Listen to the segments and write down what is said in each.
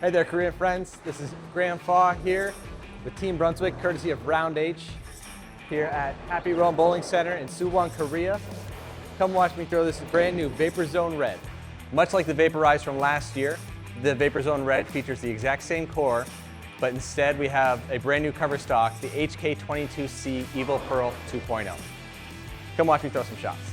Hey there, Korean friends. This is 𝙬𝙑𝙀 here with Team Brunswick, courtesy of Round-H, here at Happy Rome Bowling Center in Suwon, Korea. Come watch me throw this brand new Vapor Zone Red. Much like the Vaporize from last year, the Vapor Zone Red features the exact same core, but instead we have a brand new cover stock, the HK22C Evil Pearl 2.0. Come watch me throw some shots.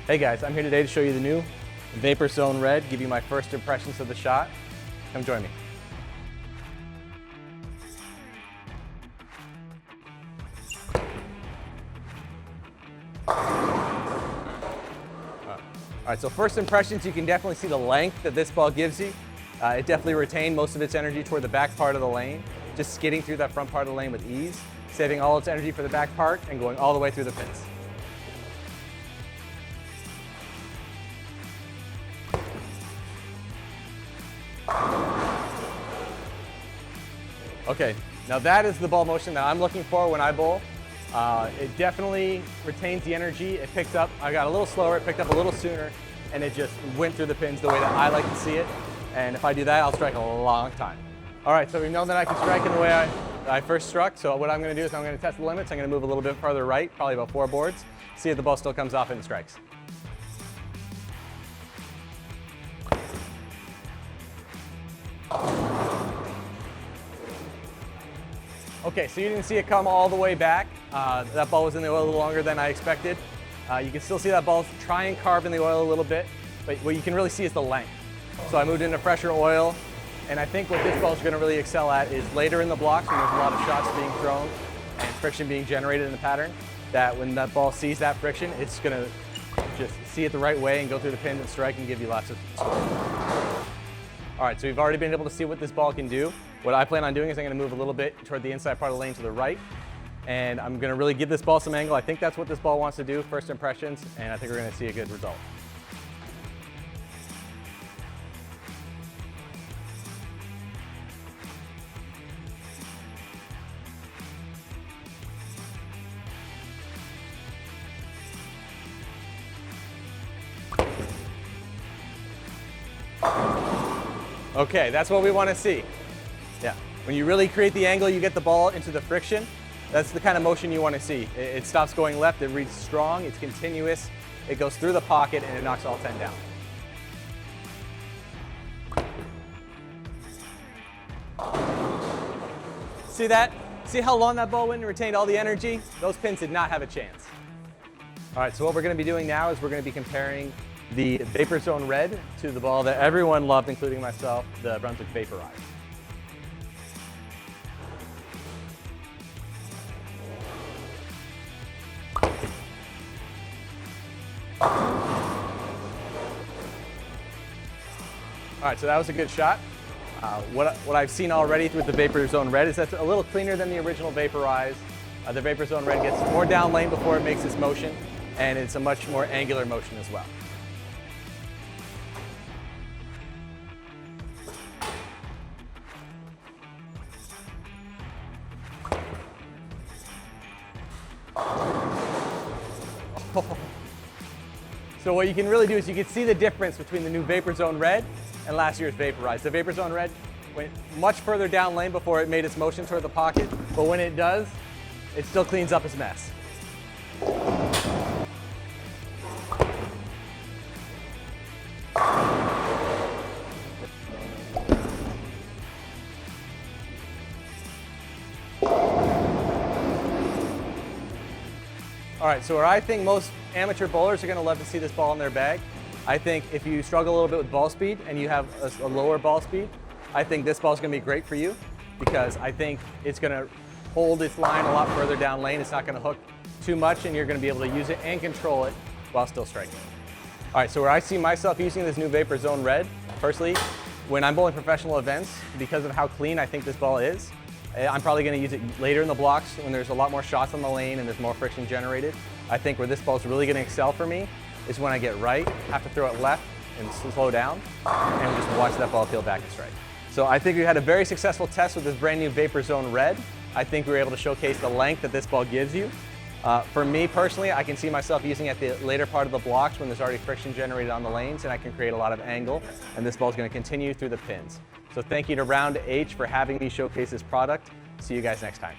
Hey guys, I'm here today to show you the new Vapor Zone Red, give you my first impressions of the shot. Come join me. Alright, so first impressions, you can definitely see the length that this ball gives you. It definitely retained most of its energy toward the back part of the lane, just skidding through that front part of the lane with ease, saving all its energy for the back part and going all the way through the pins. Okay, now that is the ball motion that I'm looking for when I bowl. It definitely retains the energy. It picked up, I got a little slower, it picked up a little sooner, and it just went through the pins the way that I like to see it. And if I do that, I'll strike a long time. All right, so we know that I can strike in the way I first struck. So what I'm gonna do is I'm gonna test the limits. I'm gonna move a little bit farther right, probably about 4 boards, see if the ball still comes off and strikes. Okay, so you didn't see it come all the way back. That ball was in the oil a little longer than I expected. You can still see that ball try and carve in the oil a little bit, but what you can really see is the length. So I moved into fresher oil, and I think what this ball is going to really excel at is later in the blocks when there's a lot of shots being thrown and friction being generated in the pattern, that when that ball sees that friction, it's going to just see it the right way and go through the pins and strike and give you lots of score. All right, so we've already been able to see what this ball can do. What I plan on doing is I'm going to move a little bit toward the inside part of the lane to the right, and I'm going to really give this ball some angle. I think that's what this ball wants to do, first impressions, and I think we're going to see a good result. Okay, that's what we want to see. Yeah, when you really create the angle, you get the ball into the friction. That's the kind of motion you want to see. It stops going left, it reads strong, it's continuous, it goes through the pocket, and it knocks all 10 down. See that? See how long that ball went and retained all the energy? Those pins did not have a chance. All right, so what we're going to be doing now is we're going to be comparing the Vapor Zone Red to the ball that everyone loved, including myself, the Brunswick Vaporize. All right, so that was a good shot. What I've seen already with the Vapor Zone Red is that's a little cleaner than the original Vaporize. The Vapor Zone Red gets more down lane before it makes its motion, and it's a much more angular motion as well. So what you can really do is you can see the difference between the new Vapor Zone Red and last year's Vaporize. The Vapor Zone Red went much further down lane before it made its motion toward the pocket, but when it does, it still cleans up its mess. All right, so where I think most amateur bowlers are going to love to see this ball in their bag, I think if you struggle a little bit with ball speed and you have a lower ball speed, I think this ball is going to be great for you because I think it's going to hold its line a lot further down lane. It's not going to hook too much, and you're going to be able to use it and control it while still striking. All right, so where I see myself using this new Vapor Zone Red, firstly, when I'm bowling professional events, because of how clean I think this ball is, I'm probably going to use it later in the blocks when there's a lot more shots on the lane and there's more friction generated. I think where this ball is really going to excel for me is when I get right, have to throw it left and slow down, and just watch that ball peel back and strike. So I think we had a very successful test with this brand new Vapor Zone Red. I think we were able to showcase the length that this ball gives you. For me personally, I can see myself using it at the later part of the blocks when there's already friction generated on the lanes, and I can create a lot of angle, and this ball is going to continue through the pins. So thank you to 𝙬𝙬𝘼 for having me showcase this product. See you guys next time.